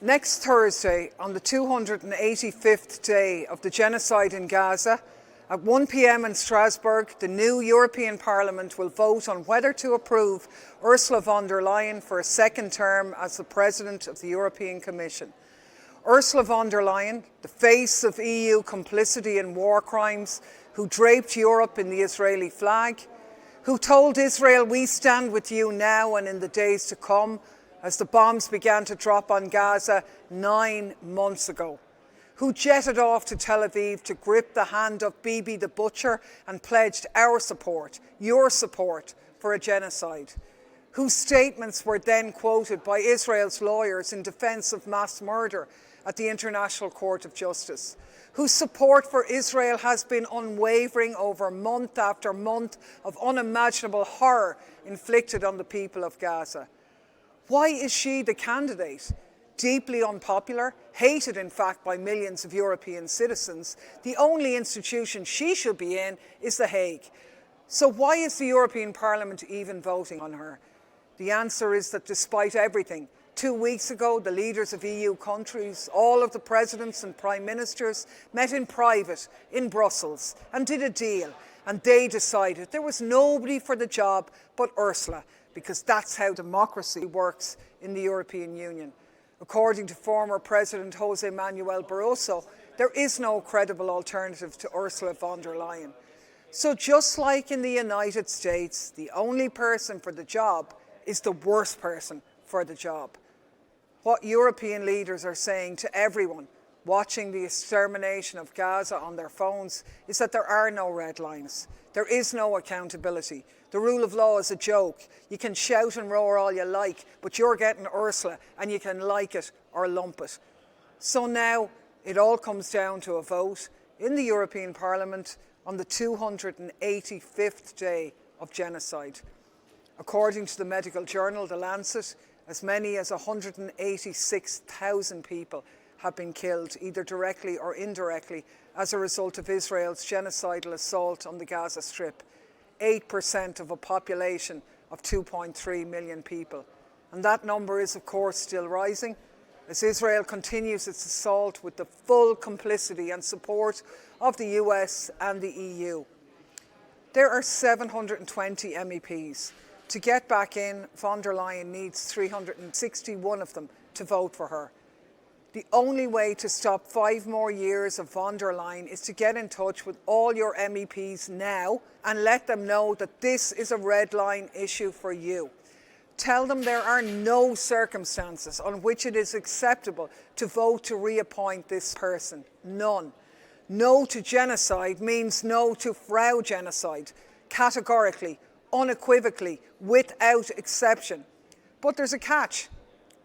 Next Thursday, on the 285th day of the genocide in Gaza, at 1 p.m. in Strasbourg, the new European Parliament will vote on whether to approve Ursula von der Leyen for a second term as the President of the European Commission. Ursula von der Leyen, the face of EU complicity in war crimes, who draped Europe in the Israeli flag, who told Israel, "We stand with you now and in the days to come," as the bombs began to drop on Gaza 9 months ago, who jetted off to Tel Aviv to grip the hand of Bibi the Butcher and pledged our support, your support, for a genocide, whose statements were then quoted by Israel's lawyers in defence of mass murder at the International Court of Justice, whose support for Israel has been unwavering over month after month of unimaginable horror inflicted on the people of Gaza. Why is she the candidate? Deeply unpopular, hated in fact by millions of European citizens, the only institution she should be in is The Hague. So why is the European Parliament even voting on her? The answer is that despite everything, 2 weeks ago the leaders of EU countries, all of the presidents and prime ministers, met in private in Brussels and did a deal, and they decided there was nobody for the job but Ursula, because that's how democracy works in the European Union. According to former President Jose Manuel Barroso, there is no credible alternative to Ursula von der Leyen. So just like in the United States, the only person for the job is the worst person for the job. What European leaders are saying to everyone watching the extermination of Gaza on their phones is that there are no red lines. There is no accountability. The rule of law is a joke. You can shout and roar all you like, but you're getting Ursula and you can like it or lump it. So now it all comes down to a vote in the European Parliament on the 285th day of genocide. According to the medical journal The Lancet, as many as 186,000 people have been killed, either directly or indirectly, as a result of Israel's genocidal assault on the Gaza Strip. 8% of a population of 2.3 million people. And that number is, of course, still rising as Israel continues its assault with the full complicity and support of the US and the EU. There are 720 MEPs. To get back in, von der Leyen needs 361 of them to vote for her. The only way to stop 5 more years of von der Leyen is to get in touch with all your MEPs now and let them know that this is a red line issue for you. Tell them there are no circumstances on which it is acceptable to vote to reappoint this person. None. No to genocide means no to Frau Genocide, categorically, unequivocally, without exception. But there's a catch.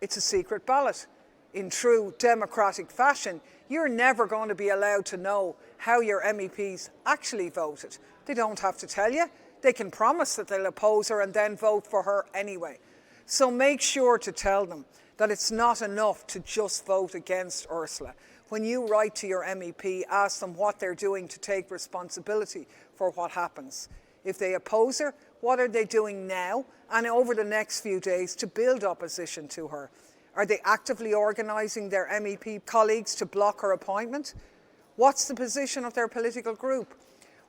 It's a secret ballot. In true democratic fashion, you're never going to be allowed to know how your MEPs actually voted. They don't have to tell you. They can promise that they'll oppose her and then vote for her anyway. So make sure to tell them that it's not enough to just vote against Ursula. When you write to your MEP, ask them what they're doing to take responsibility for what happens. If they oppose her, what are they doing now and over the next few days to build opposition to her? Are they actively organising their MEP colleagues to block her appointment? What's the position of their political group?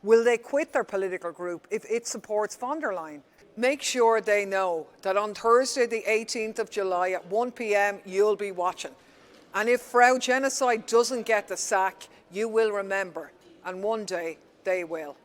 Will they quit their political group if it supports von der Leyen? Make sure they know that on Thursday the 18th of July at 1 p.m. you'll be watching. And if Frau Genocide doesn't get the sack, you will remember, and one day they will.